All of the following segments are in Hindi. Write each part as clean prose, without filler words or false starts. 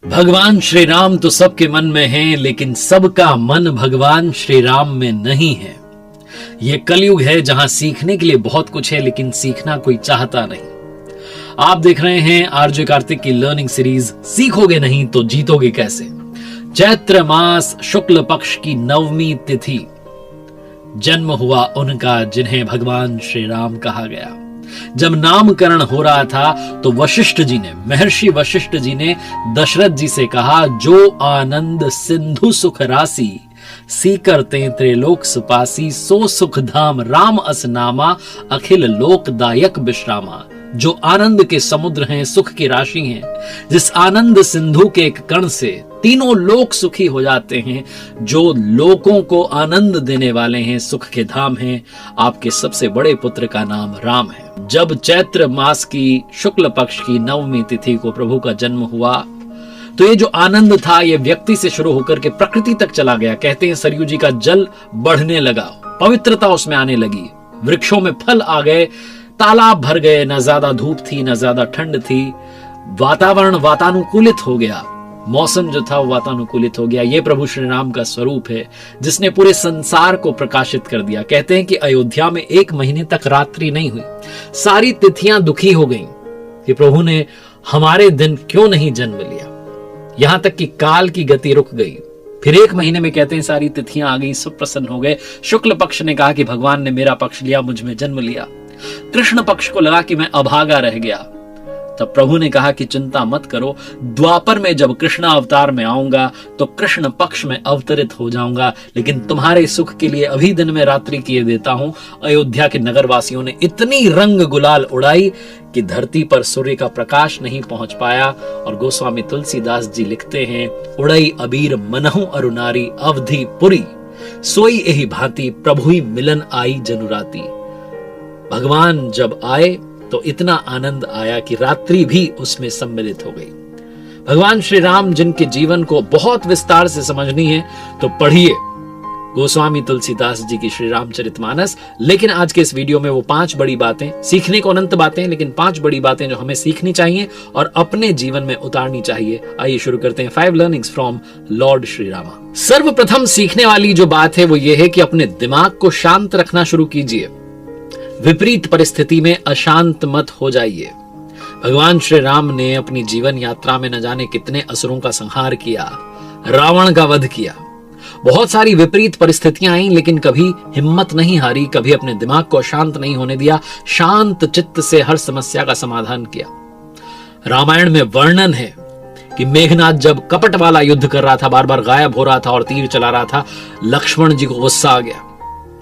भगवान श्री राम तो सबके मन में हैं, लेकिन सबका मन भगवान श्री राम में नहीं है। यह कलयुग है जहां सीखने के लिए बहुत कुछ है, लेकिन सीखना कोई चाहता नहीं। आप देख रहे हैं आरजे कार्तिक की लर्निंग सीरीज सीखोगे नहीं तो जीतोगे कैसे। चैत्र मास शुक्ल पक्ष की 9वीं तिथि जन्म हुआ उनका जिन्हें भगवान श्री राम कहा गया। जब नामकरण हो रहा था तो महर्षि वशिष्ठ जी ने दशरथ जी से कहा, जो आनंद सिंधु सुख राशि सीकर ते त्रिलोक सुपासी, सो सुख धाम राम अस नामा, अखिल लोकदायक विश्रामा। जो आनंद के समुद्र हैं, सुख की राशि हैं, जिस आनंद सिंधु के एक कण से तीनों लोक सुखी हो जाते हैं, जो लोकों को आनंद देने वाले हैं, सुख के धाम हैं, आपके सबसे बड़े पुत्र का नाम राम है। जब चैत्र मास की शुक्ल पक्ष की 9वीं तिथि को प्रभु का जन्म हुआ तो ये जो आनंद था ये व्यक्ति से शुरू होकर के प्रकृति तक चला गया। कहते हैं सरयू जी का जल बढ़ने लगा, पवित्रता उसमें आने लगी, वृक्षों में फल आ गए, तालाब भर गए, न ज्यादा धूप थी न ज्यादा ठंड थी, वातावरण वातानुकूलित हो गया, मौसम जो था वो वातानुकूलित हो गया। ये प्रभु श्री राम का स्वरूप है जिसने पूरे संसार को प्रकाशित कर दिया। कहते हैं कि अयोध्या में 1 महीने तक रात्रि नहीं हुई, सारी तिथियां दुखी हो गईं कि प्रभु ने हमारे दिन क्यों नहीं जन्म लिया। यहां तक कि काल की गति रुक गई। फिर 1 महीने में कहते हैं सारी तिथियां आ गई, सब प्रसन्न हो गए। शुक्ल पक्ष ने कहा कि भगवान ने मेरा पक्ष लिया, मुझ में जन्म लिया। कृष्ण पक्ष को लगा कि मैं अभागा रह गया। तब प्रभु ने कहा कि चिंता मत करो, द्वापर में जब कृष्ण अवतार में आऊंगा तो कृष्ण पक्ष में अवतरित हो जाऊंगा, लेकिन तुम्हारे सुख के लिए अभी दिन में रात्रि किए देता हूं। अयोध्या के नगरवासियों ने इतनी रंग गुलाल उड़ाई कि धरती पर सूर्य का प्रकाश नहीं पहुंच पाया। और गोस्वामी तुलसीदास जी लिखते हैं, उड़ई अबीर मनहु अरुनारी, अवधि पुरी सोई एहि भांति, प्रभु ही मिलन आई जनुराती। भगवान जब आए तो इतना आनंद आया कि रात्रि भी उसमें सम्मिलित हो गई। भगवान श्री राम जिनके जीवन को बहुत विस्तार से समझनी है तो पढ़िए गोस्वामी तुलसीदास जी की श्री रामचरितमानस। लेकिन आज के इस वीडियो में वो 5 बड़ी बातें, सीखने को अनंत बातें, लेकिन 5 बड़ी बातें जो हमें सीखनी चाहिए और अपने जीवन में उतारनी चाहिए। आइए शुरू करते हैं 5 learnings from Lord Shri Rama. सर्वप्रथम सीखने वाली जो बात है वो ये है कि अपने दिमाग को शांत रखना शुरू कीजिए। विपरीत परिस्थिति में अशांत मत हो जाइए। भगवान श्री राम ने अपनी जीवन यात्रा में न जाने कितने असुरों का संहार किया, रावण का वध किया, बहुत सारी विपरीत परिस्थितियां आई, लेकिन कभी हिम्मत नहीं हारी, कभी अपने दिमाग को अशांत नहीं होने दिया, शांत चित्त से हर समस्या का समाधान किया। रामायण में वर्णन है कि मेघनाथ जब कपट वाला युद्ध कर रहा था, बार बार गायब हो रहा था और तीर चला रहा था, लक्ष्मण जी को गुस्सा आ गया।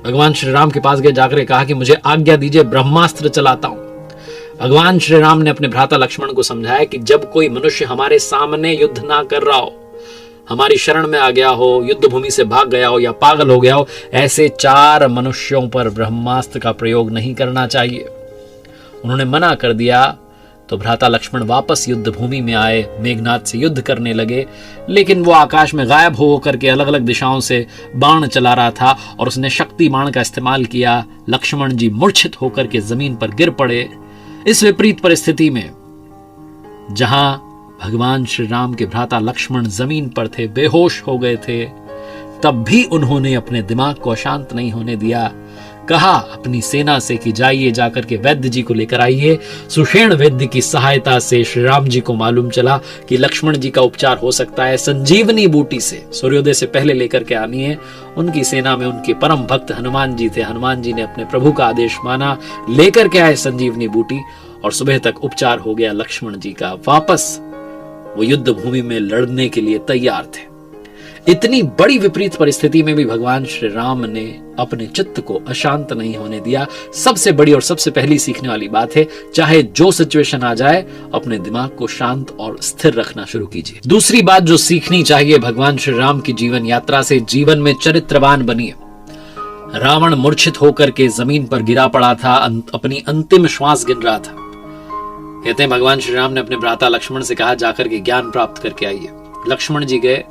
भगवान श्री राम के पास गए, जाकर कहा कि मुझे आज्ञा दीजिए, ब्रह्मास्त्र चलाता हूं। भगवान श्री राम ने अपने भ्राता लक्ष्मण को समझाया कि जब कोई मनुष्य हमारे सामने युद्ध ना कर रहा हो, हमारी शरण में आ गया हो, युद्ध भूमि से भाग गया हो या पागल हो गया हो, ऐसे 4 मनुष्यों पर ब्रह्मास्त्र का प्रयोग नहीं करना चाहिए। उन्होंने मना कर दिया तो भ्राता लक्ष्मण वापस युद्ध भूमि में आए, मेघनाथ से युद्ध करने लगे, लेकिन वो आकाश में गायब हो करके अलग अलग दिशाओं से बाण चला रहा था और उसने शक्ति बाण का इस्तेमाल किया। लक्ष्मण जी मूर्छित होकर के जमीन पर गिर पड़े। इस विपरीत परिस्थिति में जहां भगवान श्री राम के भ्राता लक्ष्मण जमीन पर थे, बेहोश हो गए थे, तब भी उन्होंने अपने दिमाग को अशांत नहीं होने दिया। कहा अपनी सेना से कि जाइए, जाकर के वैद्य जी को लेकर आइए। सुषेण वैद्य की सहायता से श्री राम जी को मालूम चला कि लक्ष्मण जी का उपचार हो सकता है। संजीवनी बूटी से सूर्योदय से पहले लेकर के आनी है। उनकी सेना में उनके परम भक्त हनुमान जी थे। हनुमान जी ने अपने प्रभु का आदेश माना, लेकर के आए संजीवनी बूटी और सुबह तक उपचार हो गया लक्ष्मण जी का। वापस वो युद्ध भूमि में लड़ने के लिए तैयार थे। इतनी बड़ी विपरीत परिस्थिति में भी भगवान श्री राम ने अपने चित्त को अशांत नहीं होने दिया। सबसे बड़ी और सबसे पहली सीखने वाली बात है, चाहे जो सिचुएशन आ जाए, अपने दिमाग को शांत और स्थिर रखना शुरू कीजिए। दूसरी बात जो सीखनी चाहिए भगवान श्री राम की जीवन यात्रा से, जीवन में चरित्रवान बनिए। रावण मूर्छित होकर के जमीन पर गिरा पड़ा था, अपनी अंतिम श्वास गिन रहा था। कहते हैं भगवान श्री राम ने अपने भ्राता लक्ष्मण से कहा, जाकर के ज्ञान प्राप्त करके आइए। लक्ष्मण जी गए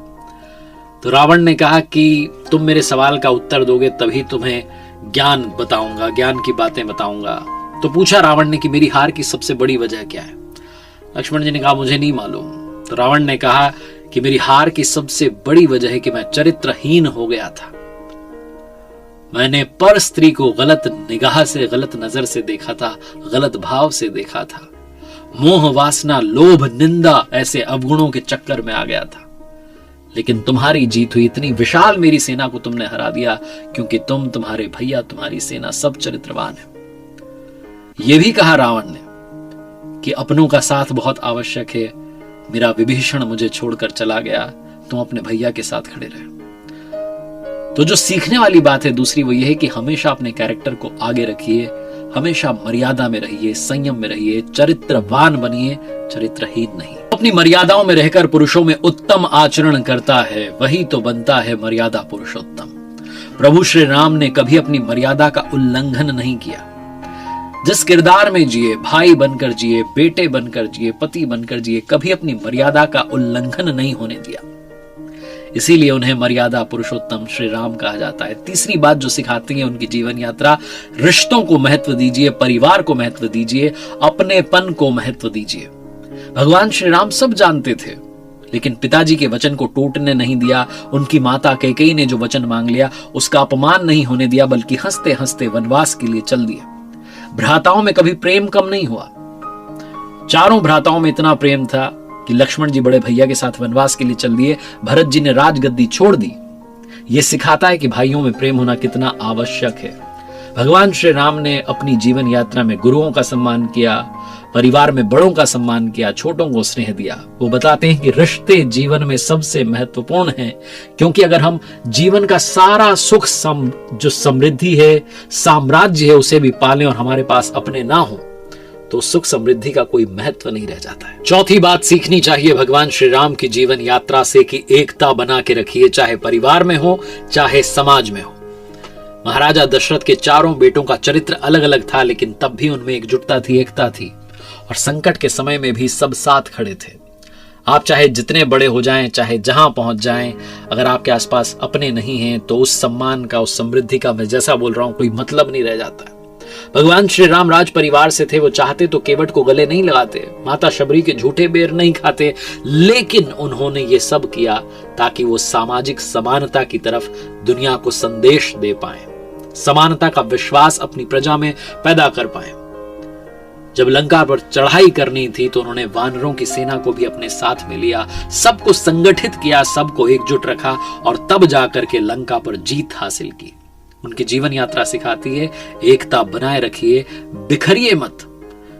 तो रावण ने कहा कि तुम मेरे सवाल का उत्तर दोगे तभी तुम्हें ज्ञान बताऊंगा, ज्ञान की बातें बताऊंगा। तो पूछा रावण ने कि मेरी हार की सबसे बड़ी वजह क्या है। लक्ष्मण जी ने कहा मुझे नहीं मालूम। तो रावण ने कहा कि मेरी हार की सबसे बड़ी वजह है कि मैं चरित्रहीन हो गया था। मैंने पर स्त्री को गलत निगाह से, गलत नजर से देखा था, गलत भाव से देखा था। मोह, वासना, लोभ, निंदा ऐसे अवगुणों के चक्कर में आ गया था। लेकिन तुम्हारी जीत हुई, इतनी विशाल मेरी सेना को तुमने हरा दिया क्योंकि तुम, तुम्हारे भैया, तुम्हारी सेना सब चरित्रवान है। यह भी कहा रावण ने कि अपनों का साथ बहुत आवश्यक है। मेरा विभीषण मुझे छोड़कर चला गया, तुम अपने भैया के साथ खड़े रहे। तो जो सीखने वाली बात है दूसरी, वो ये है कि हमेशा अपने कैरेक्टर को आगे रखिए, हमेशा मर्यादा में रहिए, संयम में रहिए, चरित्रवान बनिए, चरित्रहीन नहीं। अपनी मर्यादाओं में रहकर पुरुषों में उत्तम आचरण करता है, वही तो बनता है मर्यादा पुरुषोत्तम। प्रभु श्री राम ने कभी अपनी मर्यादा का उल्लंघन नहीं किया। जिस किरदार में जिए, भाई बनकर जिए, बेटे बनकर जिए, पति बनकर जिए, कभी अपनी मर्यादा का उल्लंघन नहीं होने दिया। इसीलिए उन्हें मर्यादा पुरुषोत्तम श्री राम कहा जाता है। तीसरी बात जो सिखाती है उनकी जीवन यात्रा, रिश्तों को महत्व दीजिए, परिवार को महत्व दीजिए, अपनेपन को महत्व दीजिए। भगवान श्री राम सब जानते थे, लेकिन पिताजी के वचन को टूटने नहीं दिया। उनकी माता कैकेयी ने जो वचन मांग लिया उसका अपमान नहीं होने दिया, बल्कि हंसते हंसते वनवास के लिए चल दिए। भ्राताओं में कभी प्रेम कम नहीं हुआ। चारों भ्राताओं में इतना प्रेम था कि लक्ष्मण जी बड़े भैया के साथ वनवास के लिए चल दिए, भरत जी ने राजगद्दी छोड़ दी। यह सिखाता है कि भाइयों में प्रेम होना कितना आवश्यक है। भगवान श्री राम ने अपनी जीवन यात्रा में गुरुओं का सम्मान किया, परिवार में बड़ों का सम्मान किया, छोटों को स्नेह दिया। वो बताते हैं कि रिश्ते जीवन में सबसे महत्वपूर्ण हैं, क्योंकि अगर हम जीवन का सारा सुख जो समृद्धि है, साम्राज्य है, उसे भी पालें और हमारे पास अपने ना हो, तो सुख समृद्धि का कोई महत्व नहीं रह जाता है। चौथी बात सीखनी चाहिए भगवान श्री राम की जीवन यात्रा से कि एकता बना के रखिए, चाहे परिवार में हो, चाहे समाज में हो। महाराजा दशरथ के चारों बेटों का चरित्र अलग अलग था, लेकिन तब भी उनमें एकजुटता थी, एकता थी, और संकट के समय में भी सब साथ खड़े थे। आप चाहे जितने बड़े हो जाएं, चाहे जहां पहुंच जाएं, अगर आपके आसपास अपने नहीं हैं तो उस सम्मान का, उस समृद्धि का, मैं जैसा बोल रहा हूं, कोई मतलब नहीं रह जाता। भगवान श्री राम राज परिवार से थे। वो चाहते तो केवट को गले नहीं लगाते, माता शबरी के झूठे बेर नहीं खाते, लेकिन उन्होंने ये सब किया ताकि वो सामाजिक समानता की तरफ दुनिया को संदेश दे पाए, समानता का विश्वास अपनी प्रजा में पैदा कर पाए। जब लंका पर चढ़ाई करनी थी तो उन्होंने वानरों की सेना को भी अपने साथ में लिया, सबको संगठित किया, सबको एकजुट रखा और तब जाकर के लंका पर जीत हासिल की। उनकी जीवन यात्रा सिखाती है एकता बनाए रखिए, बिखरिए मत,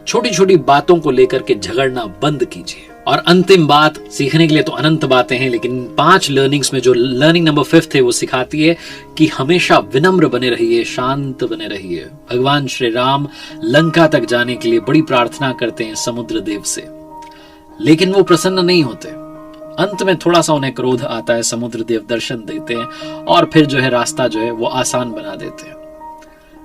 छोटी छोटी बातों को लेकर के झगड़ना बंद कीजिए। और अंतिम बात, सीखने के लिए तो अनंत बातें हैं, लेकिन 5 लर्निंग्स में जो लर्निंग नंबर 5 है वो सिखाती है कि हमेशा विनम्र बने रहिए, शांत बने रहिए। भगवान श्री राम लंका तक जाने के लिए बड़ी प्रार्थना करते हैं समुद्र देव से, लेकिन वो प्रसन्न नहीं होते। अंत में थोड़ा सा उन्हें क्रोध आता है, समुद्र देव दर्शन देते हैं और फिर जो है रास्ता जो है वो आसान बना देते हैं।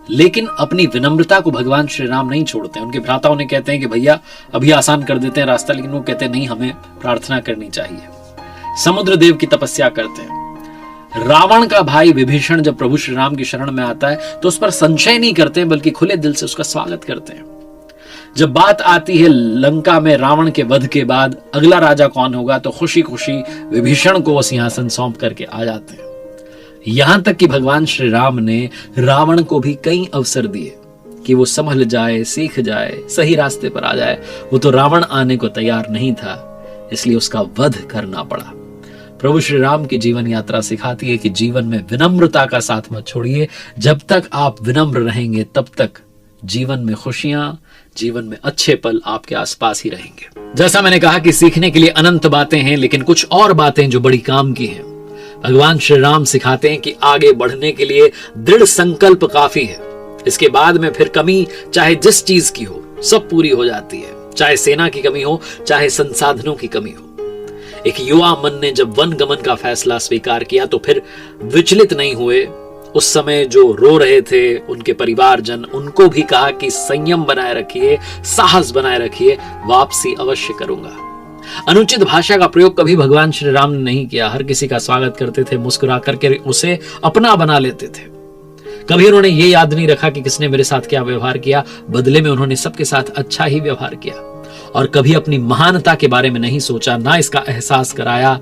लेकिन अपनी विनम्रता को भगवान श्री राम नहीं छोड़ते। उनके भ्राता उन्हें कहते हैं कि भैया अभी आसान कर देते हैं रास्ता, लेकिन वो कहते हैं नहीं, हमें प्रार्थना करनी चाहिए। समुद्र देव की तपस्या करते हैं। रावण का भाई विभीषण जब प्रभु श्री राम की शरण में आता है तो उस पर संशय नहीं करते, बल्कि खुले दिल से उसका स्वागत करते हैं। जब बात आती है लंका में रावण के वध के बाद अगला राजा कौन होगा, तो खुशी खुशी विभीषण को वो सिंहासन सौंप करके आ जाते हैं। यहां तक कि भगवान श्री राम ने रावण को भी कई अवसर दिए कि वो संभल जाए, सीख जाए, सही रास्ते पर आ जाए। वो तो रावण आने को तैयार नहीं था, इसलिए उसका वध करना पड़ा। प्रभु श्री राम की जीवन यात्रा सिखाती है कि जीवन में विनम्रता का साथ मत छोड़िए। जब तक आप विनम्र रहेंगे तब तक जीवन में खुशियां, जीवन में अच्छे पल आपके आसपास ही रहेंगे। जैसा मैंने कहा कि सीखने के लिए अनंत बातें हैं, लेकिन कुछ और बातें जो बड़ी काम की हैं। भगवान श्री राम सिखाते हैं कि आगे बढ़ने के लिए दृढ़ संकल्प काफी है। इसके बाद में फिर कमी चाहे जिस चीज की हो, सब पूरी हो जाती है। चाहे सेना की कमी हो, चाहे संसाधनों की कमी हो। एक युवा मन ने जब वन गमन का फैसला स्वीकार किया तो फिर विचलित नहीं हुए। उस समय जो रो रहे थे उनके परिवारजन, उनको भी कहा कि संयम बनाए रखिए, साहस बनाए रखिए, वापसी अवश्य करूंगा। अनुचित भाषा का प्रयोग कभी भगवान श्री राम ने नहीं किया। हर किसी का स्वागत करते थे, मुस्कुरा करके उसे अपना बना लेते थे। कभी उन्होंने ये याद नहीं रखा कि किसने मेरे साथ क्या व्यवहार किया, बदले में उन्होंने सबके साथ अच्छा ही व्यवहार किया। और कभी अपनी महानता के बारे में नहीं सोचा, ना इसका एहसास कराया।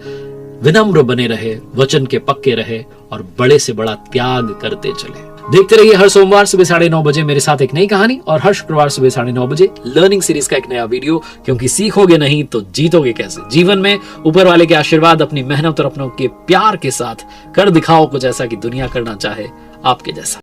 विनम्र बने रहे, वचन के पक्के रहे और बड़े से बड़ा त्याग करते चले। देखते रहिए हर सोमवार सुबह 9:30 बजे मेरे साथ एक नई कहानी और हर शुक्रवार सुबह 9:30 बजे लर्निंग सीरीज का एक नया वीडियो, क्योंकि सीखोगे नहीं तो जीतोगे कैसे। जीवन में ऊपर वाले के आशीर्वाद, अपनी मेहनत और अपनों के प्यार के साथ कर दिखाओ कुछ ऐसा कि दुनिया करना चाहे आपके जैसा।